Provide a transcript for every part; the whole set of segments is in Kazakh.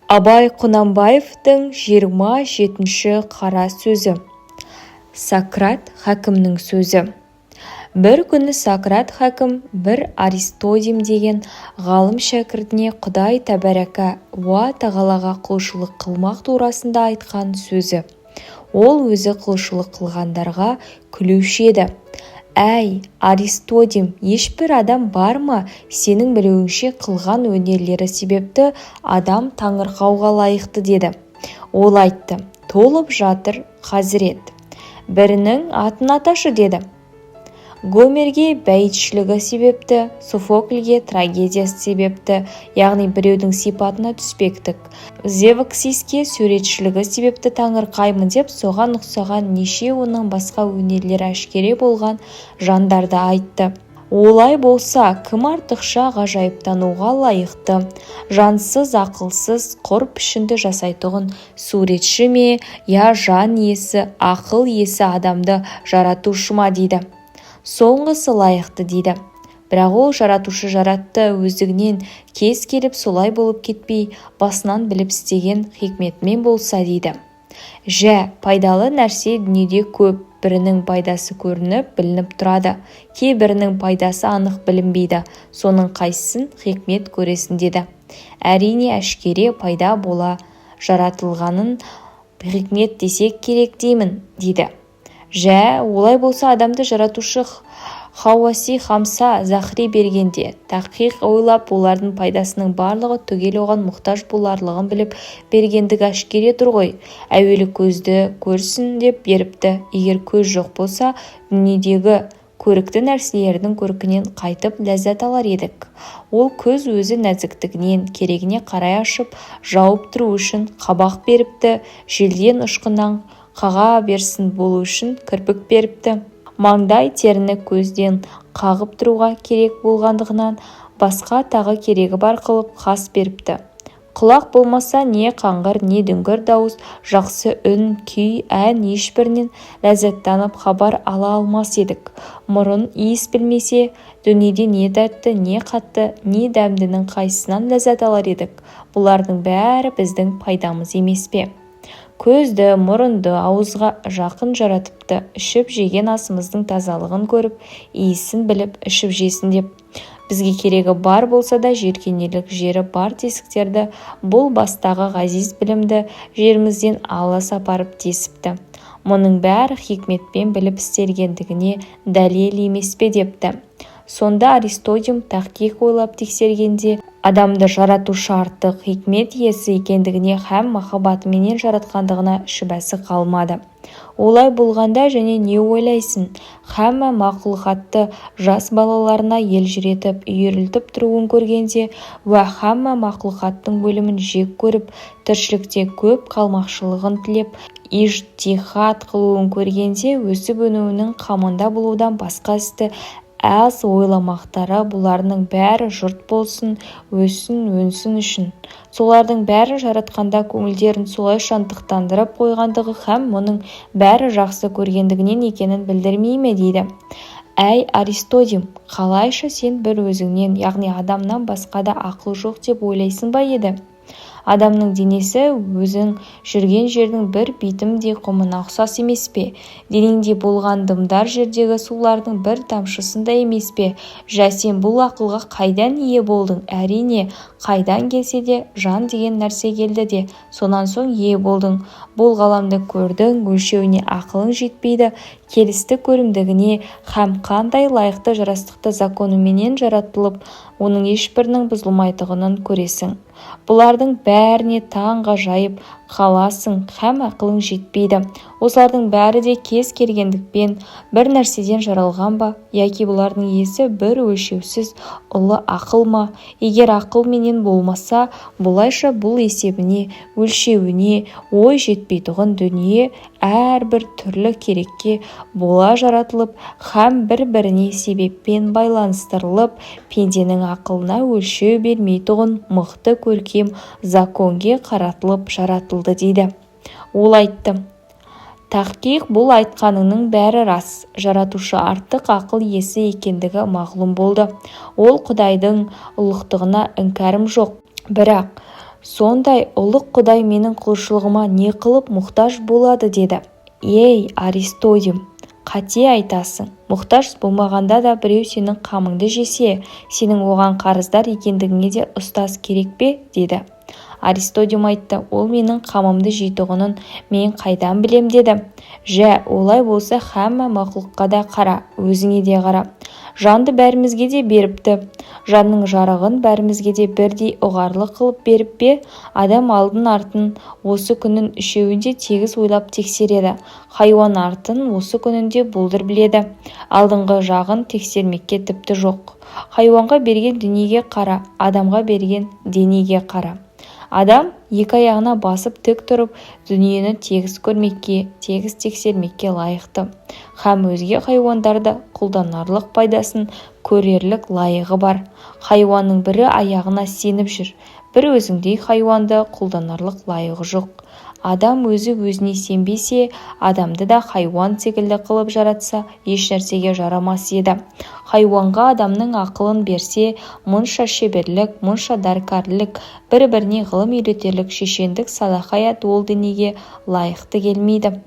Абай Құнанбаевтың 27-ші қара сөзі. Сократ хакімнің сөзі. Бір күні Сократ хакім бір Аристодем деген ғалым шәкіртіне Құдай тәбәрәка уа тағалаға құлшылық қылмақ турасында айтқан сөзі. Ол өзі құлшылық қылғандарға күлуші еді. Әй, Аристодем, ешбір адам бар ма, сенің білуіңше қылған өнерлері себепті адам таңырқауға лайықты деді. Ол айтты, толып жатыр, Хазірет. Бірінің атын аташы деді. Гомерге бәйітшілігі себепті, Софокльге трагедиясы себепті, яғни біреудің сипатына түспектік. Зевксиске суретшілігі себепті таңырқаймын деп соған ұқсаған неше оның басқа өнерлері әшкере болған жандарды айтты. Олай болса, кім артықша ғажайыптануға лайықты? Жансыз, ақылсыз, құр пішінді жасайтұғын суретші ме, я жан иесі, ақыл иесі адамды жаратушы ма дейді. Соңғысы лайықты дейді. Бірақ ол жаратушы жаратты, өздігінен кез келіп солай болып кетпей, басынан біліп істеген хикметмен болса дейді. Жә, пайдалы нәрсе дүниеде көп, бірінің пайдасы көрініп, білініп тұрады. Кейбірінің пайдасы анық білінбейді, соның қайсысын хикмет көресін деді. Әрине әшкере пайда бола жаратылғанын хикмет десек керек деймін, дейді. Жә, олай болса адамды жаратушы Хауаси Хамса Захри бергенде, тақиқ ойлап олардың пайдасының барлығы түгел оған мұқтаж боларлығын біліп бергендігі әшкере тұр ғой. Әуелі көзді көрсін деп беріпті. Егер көз жоқ болса, дүниедегі көрікті нәрселердің көркінен қайтып ләззат алар едік. Ол көз өзі нәзіктігінен керегіне қарай ашып, жауып тұру үшін қабақ беріпті, желден ұшқыннан қаға берсін болу үшін кірпік беріпті. Маңдай теріні көзден қағып тұруға керек болғандығынан басқа тағы керегі бар қылып қас беріпті. Құлақ болмаса не қаңғыр, не дүңгір дауыс, жақсы үн, күй, ән ешбірінен ләззаттанып хабар ала алмас едік. Мұрын иіс білмесе, дүниеде не тәтті, не қатты, не дәмдінің қайсынан ләззат алар едік. Бұлардың бәрі біздің пайдамыз емес пе? Көзді, мұрынды ауызға жақын жаратыпты, ішіп жеген асымыздың тазалығын көріп, иісін біліп, ішіп жесін деп. Бізге керегі бар болса да жеркенелік жері бар тесіктерді бұл бастағы ғазиз білімді жерімізден алыс апарып тесіпті. Мұның бәрі хикметпен біліп істелгендігіне дәлел емес пе депті. Сонда Аристодем тақиқ ойлап тексергенде, адамды жаратушы артық хикмет иесі екендігіне һәм махаббатыменен жаратқандығына шүбәсі қалмады. Олай болғанда және не ойлайсың? Һәммә мақлұқатты жас балаларына елжіретіп, үйірілтіп тұруын көргенде, уә һәммә мақлұқаттың бөлімін жек көріп, тіршілікте көп қалмақшылығын тілеп, ижтихат қылуын көргенде, өсіп-өнуінің қамында болудан басқа істі әз ойламақтары бұларының бәрі жұрт болсын, өссін, өнсін үшін. Солардың бәрі жаратқанда көңілдерін солай шантықтандырып қойғандығы һәм мұның бәрі жақсы көргендігінен екенін білдірмей ме дейді. Әй, Аристодем, қалайша сен бір өзіңнен, яғни адамнан басқа да ақыл жоқ деп ойлайсың ба еді? Адамның денесі өзің жүрген жердің бір битімдей құмына ұқсас емес пе? Денеңде болған дымдар жердегі сулардың бір тамшысында емес пе? Жә, сен бұл ақылға қайдан ие болдың? Әрине, қайдан келсе де жан деген нәрсе келді де, сонан соң ие болдың. Бұл ғаламды көрдің, өлшеуіне ақылың жетпейді, келісті көрімдігіне һәм қандай лайықты жарастықты законыменен жаратылып, оның ешбірінің бұзылмайтығынан көресің. Бұлардың бәріне таңға жайып қаласың һәм ақылың жетпейді. Осылардың бәрі де кез келгендікпен бір нәрседен жаралған ба, яки бұлардың иесі бір өлшеусіз ұлы ақыл ма? Егер ақыл менен болмаса, бұлайша бұл есебіне, өлшеуіне ой жетпейтұғын дүние әрбір түрлі керекке бола жаратылып, һәм бір-біріне себеппен байланыстырылып, пенденің ақылына өлшеу бермейтұғын мықты көркем законге қаратылып жаратылды дейді. Ол айтты, тақиқ бұл айтқанының бәрі рас, жаратушы артық ақыл иесі екендігі мағлұм болды. Ол Құдайдың ұлықтығына іңкәрім жоқ. Бірақ сондай ұлық Құдай менің құлшылығыма не қылып мұқтаж болады деді. Ей, Аристодим, қате айтасың. Мұқтаж болмағанда да біреу сенің қамыңды жесе, сенің оған қарыздар екендігіңе де ұстаз керек пе? деді. Аристодим айтты, ол менің қамымды жейтұғынын мен қайдан білем деді. Жә, олай болса хамма мақұлыққа да қара, өзіңе де қара. Жанды бәрімізге де беріпті. Жанның жарығын бәрімізге де бірдей ұғарлы қылып беріп пе? Адам алдын артын осы күннің үшеуінде тегіс ойлап тексереді. Хайуан артын осы күнінде бұлдыр біледі. Алдыңғы жағын тексермекке тіпті жоқ. Хайуанға берген дүниеге қара, адамға берген денеге қара. Адам екі аяғына басып тік тұрып, дүниені тегіс көрмекке, тегіс тексермекке лайықты. Һәм өзге хайуандарды қолданарлық пайдасын көрерлік лайығы бар. Хайуанның бірі аяғына сеніп жүр, бір өзіңдей хайуанды қолданарлық лайығы жоқ. Адам өзі өзіне сенбесе, адамды да хайуан секілді қылып жаратса, еш нәрсеге жарамас еді. Хайуанға адамның ақылын берсе, мұнша шеберлік, мұнша дәркарлік, бір-біріне ғылым үйретерлік шешендік салақаят ол денеге лайықты келмейді.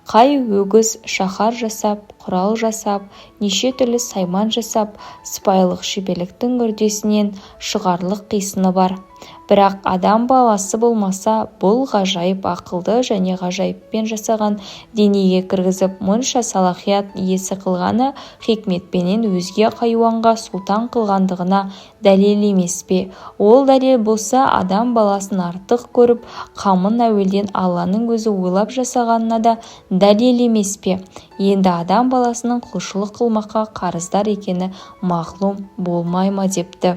Қай өгіз шаһар жасап, құрал жасап, неше түрлі сайман жасап, сыпайылық шеберліктің үрдесінен шығарлық қисыны бар. Бірақ адам баласы болмаса, бұл ғажайып ақылды және ғажайыппен жасаған денеге кіргізіп, мұнша салахият иесі қылғаны хикметпенен өзге хайуанға сұлтан қылғандығына дәлел емес пе? Ол дәлел болса, адам баласын артық көріп, қамын әуелден Алланың өзі ойлап жасағанына да дәлел емес пе? Енді адам баласының құлшылық қылмаққа қарыздар екені мағлұм болмай ма депті.